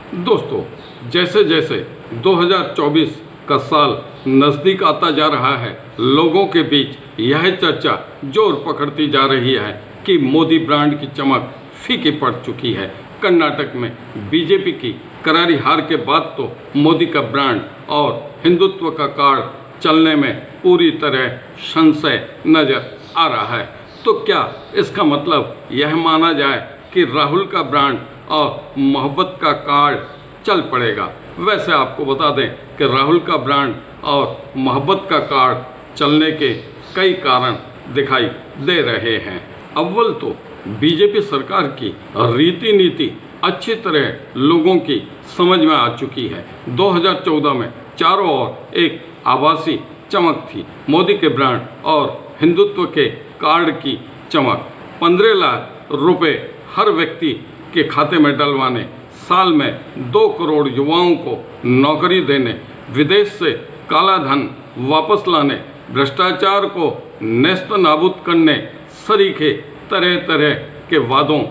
दोस्तों, जैसे जैसे 2024 का साल नज़दीक आता जा रहा है, लोगों के बीच यह चर्चा जोर पकड़ती जा रही है कि मोदी ब्रांड की चमक फीकी पड़ चुकी है। कर्नाटक में बीजेपी की करारी हार के बाद तो मोदी का ब्रांड और हिंदुत्व का कार्ड चलने में पूरी तरह संशय नजर आ रहा है। तो क्या इसका मतलब यह माना जाए कि राहुल का ब्रांड और मोहब्बत का कार्ड चल पड़ेगा? वैसे आपको बता दें कि राहुल का ब्रांड और मोहब्बत का कार्ड चलने के कई कारण दिखाई दे रहे हैं। अव्वल तो बीजेपी सरकार की रीति नीति अच्छी तरह लोगों की समझ में आ चुकी है। 2014 में चारों ओर एक आभासी चमक थी, मोदी के ब्रांड और हिंदुत्व के कार्ड की चमक। 15 लाख रुपए हर व्यक्ति के खाते में डलवाने, साल में 2 करोड़ युवाओं को नौकरी देने, विदेश से काला धन वापस लाने, भ्रष्टाचार को नेस्त नाबूद करने सरीखे तरह तरह के वादों,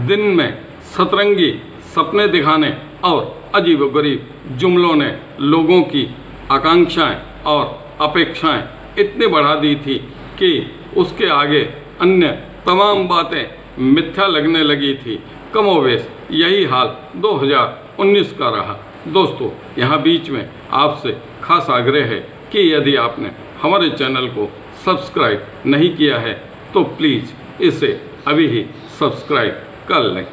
दिन में सतरंगी सपने दिखाने और अजीबोगरीब जुमलों ने लोगों की आकांक्षाएं और अपेक्षाएं इतनी बढ़ा दी थी कि उसके आगे अन्य तमाम बातें मिथ्या लगने लगी थी। कमोवेश यही हाल 2019 का रहा। दोस्तों, यहाँ बीच में आपसे खास आग्रह है कि यदि आपने हमारे चैनल को सब्सक्राइब नहीं किया है तो प्लीज़ इसे अभी ही सब्सक्राइब कर लें।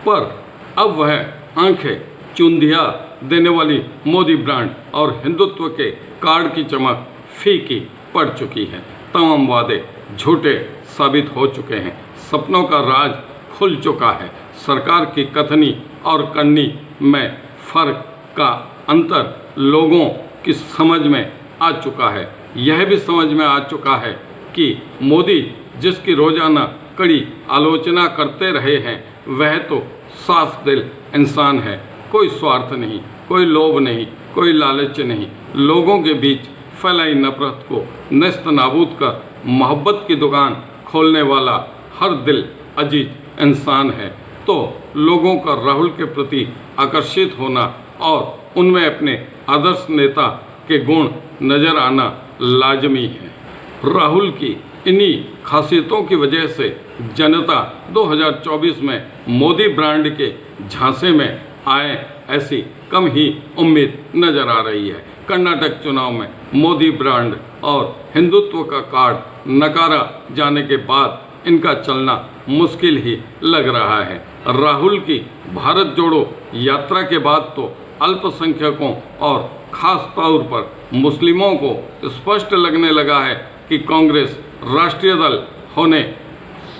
पर अब वह आंखें चुंधिया देने वाली मोदी ब्रांड और हिंदुत्व के कार्ड की चमक फीकी पड़ चुकी है। तमाम वादे झूठे साबित हो चुके हैं, सपनों का राज खुल चुका है। सरकार की कथनी और करनी में फर्क का अंतर लोगों की समझ में आ चुका है। यह भी समझ में आ चुका है कि मोदी जिसकी रोजाना कड़ी आलोचना करते रहे हैं, वह तो साफ दिल इंसान है। कोई स्वार्थ नहीं, कोई लोभ नहीं, कोई लालच नहीं। लोगों के बीच फैलाई नफरत को नेस्त नाबूद कर मोहब्बत की दुकान खोलने वाला हर दिल अजीज इंसान है। तो लोगों का राहुल के प्रति आकर्षित होना और उनमें अपने आदर्श नेता के गुण नजर आना लाजमी है। राहुल की इन्हीं खासियतों की वजह से जनता 2024 में मोदी ब्रांड के झांसे में आए ऐसी कम ही उम्मीद नजर आ रही है। कर्नाटक चुनाव में मोदी ब्रांड और हिंदुत्व का कार्ड नकारा जाने के बाद इनका चलना मुश्किल ही लग रहा है। राहुल की भारत जोड़ो यात्रा के बाद तो अल्पसंख्यकों और खास तौर पर मुस्लिमों को स्पष्ट लगने लगा है कि कांग्रेस राष्ट्रीय दल होने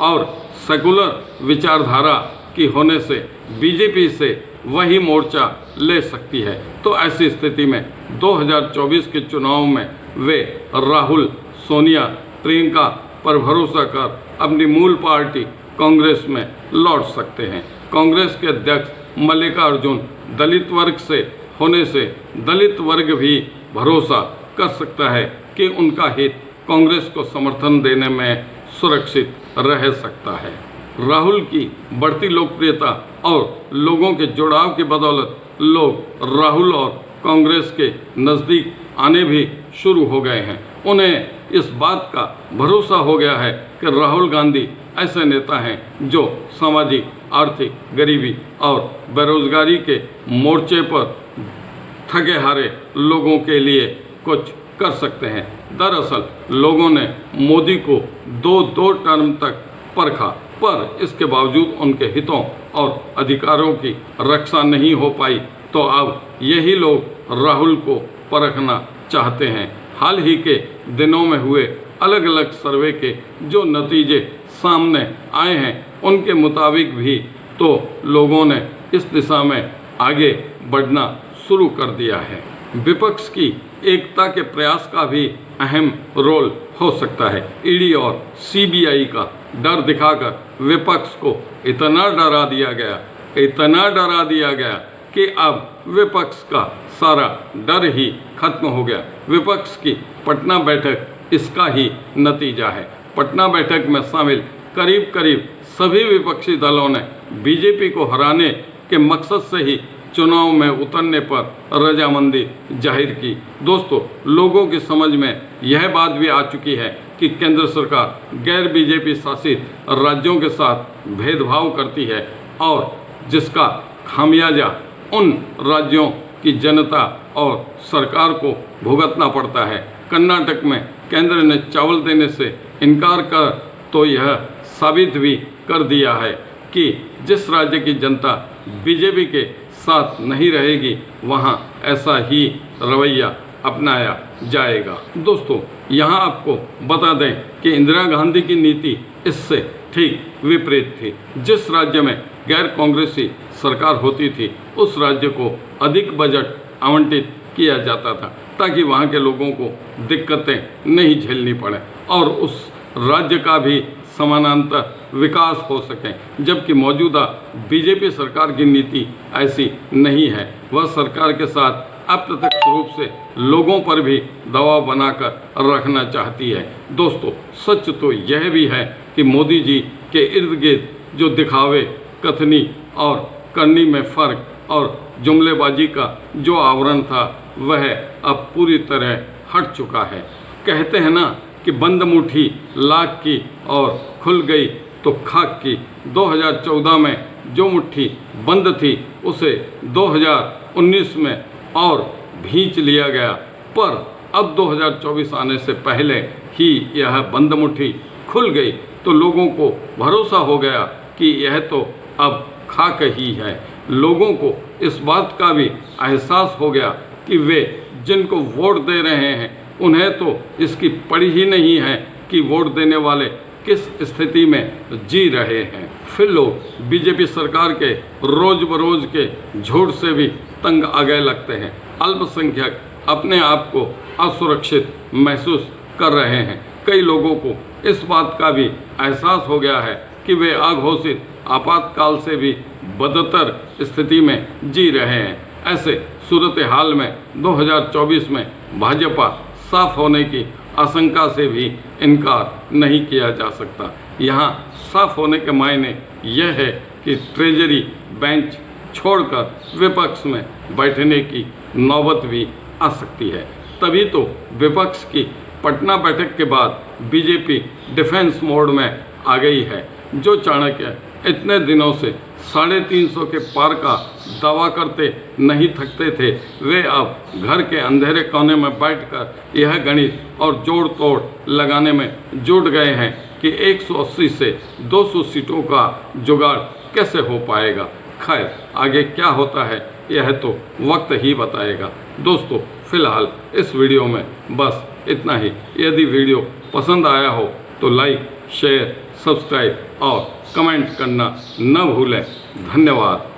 और सेकुलर विचारधारा की होने से बीजेपी से वही मोर्चा ले सकती है। तो ऐसी स्थिति में 2024 के चुनाव में वे राहुल, सोनिया, प्रियंका पर भरोसा कर अपनी मूल पार्टी कांग्रेस में लौट सकते हैं। कांग्रेस के अध्यक्ष मल्लिकार्जुन दलित वर्ग से होने से दलित वर्ग भी भरोसा कर सकता है कि उनका हित कांग्रेस को समर्थन देने में सुरक्षित रह सकता है। राहुल की बढ़ती लोकप्रियता और लोगों के जुड़ाव की बदौलत लोग राहुल और कांग्रेस के नज़दीक आने भी शुरू हो गए हैं। उन्हें इस बात का भरोसा हो गया है कि राहुल गांधी ऐसे नेता हैं जो सामाजिक, आर्थिक, गरीबी और बेरोजगारी के मोर्चे पर थके हारे लोगों के लिए कुछ कर सकते हैं। दरअसल लोगों ने मोदी को दो टर्म तक परखा, पर इसके बावजूद उनके हितों और अधिकारों की रक्षा नहीं हो पाई। तो अब यही लोग राहुल को परखना चाहते हैं। हाल ही के दिनों में हुए अलग अलग सर्वे के जो नतीजे सामने आए हैं, उनके मुताबिक भी तो लोगों ने इस दिशा में आगे बढ़ना शुरू कर दिया है। विपक्ष की एकता के प्रयास का भी अहम रोल हो सकता है। ईडी और सीबीआई का डर दिखाकर विपक्ष को इतना डरा दिया गया कि अब विपक्ष का सारा डर ही खत्म हो गया। विपक्ष की पटना बैठक इसका ही नतीजा है। पटना बैठक में शामिल करीब सभी विपक्षी दलों ने बीजेपी को हराने के मकसद से ही चुनाव में उतरने पर रजामंदी जाहिर की। दोस्तों, लोगों की समझ में यह बात भी आ चुकी है कि केंद्र सरकार गैर बीजेपी शासित राज्यों के साथ भेदभाव करती है और जिसका खामियाजा उन राज्यों की जनता और सरकार को भुगतना पड़ता है। कर्नाटक में केंद्र ने चावल देने से इनकार कर तो यह साबित भी कर दिया है कि जिस राज्य की जनता बीजेपी के साथ नहीं रहेगी वहां ऐसा ही रवैया अपनाया जाएगा। दोस्तों, यहां आपको बता दें कि इंदिरा गांधी की नीति इससे ठीक विपरीत थी। जिस राज्य में गैर कांग्रेसी सरकार होती थी उस राज्य को अधिक बजट आवंटित किया जाता था ताकि वहां के लोगों को दिक्कतें नहीं झेलनी पड़े और उस राज्य का भी समानांतर विकास हो सके। जबकि मौजूदा बीजेपी सरकार की नीति ऐसी नहीं है। वह सरकार के साथ अप्रत्यक्ष रूप से लोगों पर भी दबाव बनाकर रखना चाहती है। दोस्तों, सच तो यह भी है कि मोदी जी के इर्द गिर्द जो दिखावे, कथनी और करनी में फर्क और जुमलेबाजी का जो आवरण था वह अब पूरी तरह हट चुका है। कहते हैं ना कि बंद मुट्ठी लाख की और खुल गई तो खाक की। 2014 में जो मुट्ठी बंद थी उसे 2019 में और भींच लिया गया, पर अब 2024 आने से पहले ही यह बंद मुट्ठी खुल गई तो लोगों को भरोसा हो गया कि यह तो अब खाक ही है। लोगों को इस बात का भी एहसास हो गया कि वे जिनको वोट दे रहे हैं उन्हें तो इसकी पड़ी ही नहीं है कि वोट देने वाले किस स्थिति में जी रहे हैं। फिर लोग बीजेपी सरकार के रोज बरोज के झूठ से भी तंग आ गए लगते हैं। अल्पसंख्यक अपने आप को असुरक्षित महसूस कर रहे हैं। कई लोगों को इस बात का भी एहसास हो गया है कि वे अघोषित आपातकाल से भी बदतर स्थिति में जी रहे हैं। ऐसे सूरत हाल में 2024 में भाजपा साफ होने की आशंका से भी इनकार नहीं किया जा सकता। यहाँ साफ होने के मायने यह है कि ट्रेजरी बेंच छोड़कर विपक्ष में बैठने की नौबत भी आ सकती है। तभी तो विपक्ष की पटना बैठक के बाद बीजेपी डिफेंस मोड में आ गई है। जो चाणक्य इतने दिनों से 350 के पार का दावा करते नहीं थकते थे, वे अब घर के अंधेरे कोने में बैठकर यह गणित और जोड़ तोड़ लगाने में जुट गए हैं कि 180 से 200 सीटों का जुगाड़ कैसे हो पाएगा। खैर, आगे क्या होता है यह तो वक्त ही बताएगा। दोस्तों, फिलहाल इस वीडियो में बस इतना ही। यदि वीडियो पसंद आया हो तो लाइक, शेयर, सब्सक्राइब और कमेंट करना न भूलें। धन्यवाद।